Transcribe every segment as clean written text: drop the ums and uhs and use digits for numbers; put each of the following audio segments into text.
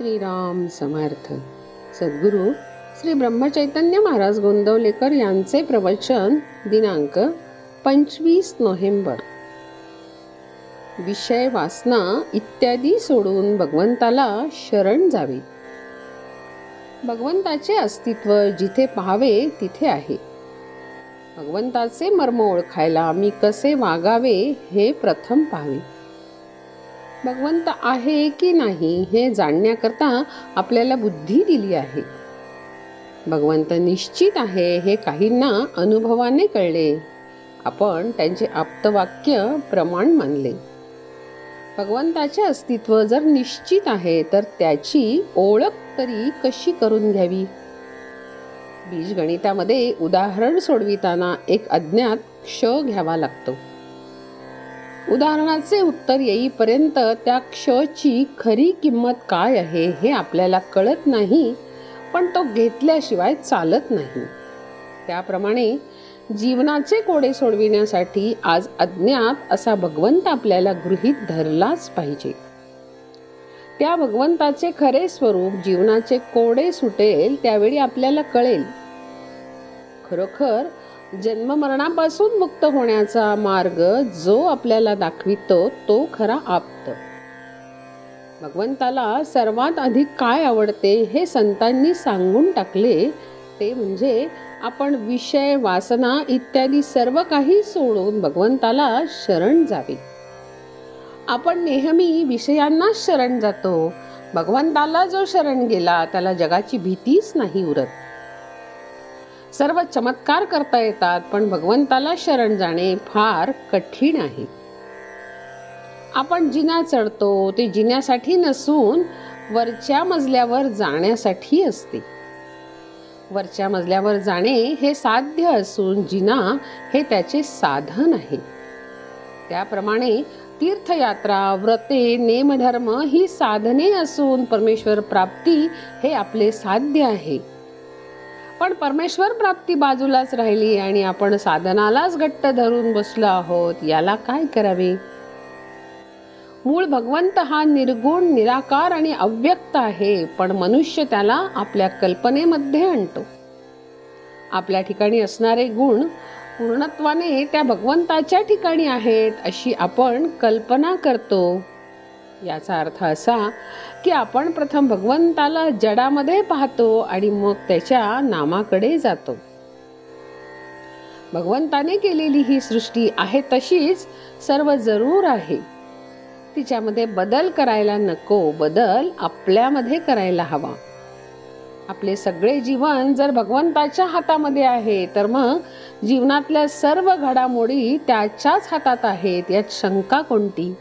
श्रीराम समर्थ. सद्गुरू श्री ब्रह्मचैतन्य महाराज गोंदवलेकर यांचे प्रवचन दिनांक 25 नोव्हेंबर. विषय वासना इत्यादी सोडून भगवंताला शरण जावे. भगवंताचे अस्तित्व जिथे पाहावे तिथे आहे. भगवंताचे मर्म ओळखायला मी कसे वागावे हे प्रथम पाहावे. भगवंत आहे की नाही हे जाणण्याकरता आपल्याला बुद्धी दिली आहे. भगवंत निश्चित आहे हे काहींना अनुभवाने कळले. आपण त्यांचे आप्तवाक्य प्रमाण मानले. भगवंताचे अस्तित्व जर निश्चित आहे तर त्याची ओळख तरी कशी करून घ्यावी. बीजगणितामध्ये उदाहरण सोडविताना एक अज्ञात क्ष घ्यावा लागतो. उदाहरणाचे उत्तर येईपर्यंत त्या क्षची खरी किंमत काय आहे हे आपल्याला कळत नाही, पण तो घेतल्याशिवाय चालत नाही. त्याप्रमाणे जीवनाचे कोडे सोडविण्यासाठी आज अज्ञात असा भगवंत आपल्याला गृहीत धरलाच पाहिजे. त्या भगवंताचे खरे स्वरूप जीवनाचे कोडे सुटेल त्यावेळी आपल्याला कळेल. खरोखर जन्ममरणापासून मुक्त होण्याचा मार्ग जो आपल्याला दाखवितो तो खरा आप्त. भगवंताला सर्वात अधिक काय आवडते हे संतांनी सांगून टाकले, ते म्हणजे आपण विषय वासना इत्यादी सर्व काही सोडून भगवंताला शरण जावे. आपण नेहमी विषयांना शरण जातो. भगवंताला जो शरण गेला त्याला जगाची भीतीच नाही उरत. सर्व चमत्कार करता येतात, पण भगवंताला शरण जाणे फार कठीण आहे. आपण जिना चढतो ते जिन्यासाठी नसून वरच्या मजल्यावर जाण्यासाठी असते. वरच्या मजल्यावर जाणे हे साध्य असून जिना हे त्याचे साधन आहे. त्याप्रमाणे तीर्थयात्रा, व्रते, नेमधर्म ही साधने असून परमेश्वर प्राप्ती हे आपले साध्य आहे. पण परमेश्वर प्राप्ती बाजूलाच राहिली आणि आपण साधनालाच घट्ट धरून बसलो आहोत. याला काय करावे. मूळ भगवंत हा निर्गुण, निराकार आणि अव्यक्त आहे, पण मनुष्य त्याला आपल्या कल्पनेमध्ये आणतो. आपल्या ठिकाणी असणारे गुण पूर्णत्वाने त्या भगवंताच्या ठिकाणी आहेत अशी आपण कल्पना करतो. याचा अर्थ असा की आपण प्रथम भगवंताला जडामध्ये पाहतो आणि मग त्याच्या नामाकडे जातो. भगवंताने केलेली ही सृष्टी आहे तशीच सर्व जरूर आहे. तिच्यामध्ये बदल करायला नको, बदल आपल्यामध्ये करायला हवा. आपले सगळे जीवन जर भगवंताच्या हातामध्ये आहे तर मग जीवनातल्या सर्व घडामोडी त्याच्याच हातात आहेत, यात शंका कोणती.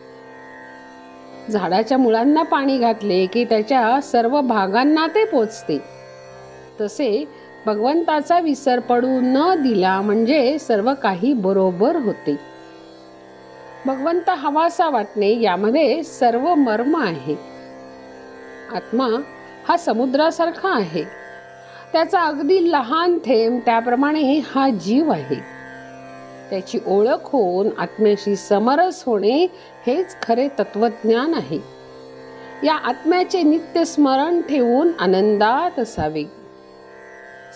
झाडाच्या मुळांना पाणी घातले की त्याच्या सर्व भागांना ते पोचते. तसे भगवंताचा विसर पडू न दिला म्हणजे सर्व काही बरोबर होते. भगवंत हवासा वाटणे यामध्ये सर्व मर्म आहे. आत्मा हा समुद्रासारखा आहे. त्याचा अगदी लहान थेंब त्याप्रमाणे हा जीव आहे. त्याची ओळख होऊन आत्म्याशी समरस होणे हेच खरे तत्वज्ञान आहे. या आत्म्याचे नित्य स्मरण ठेवून आनंदात असावे.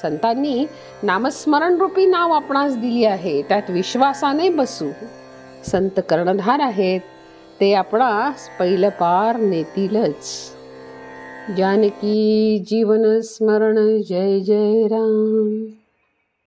संतांनी नामस्मरण रूपी नाव आपणास दिली आहे, त्यात विश्वासाने बसू. संत कर्णधार आहेत, ते आपणास पहिलं पार नेतीलच. जानकी जीवन स्मरण. जय जय राम.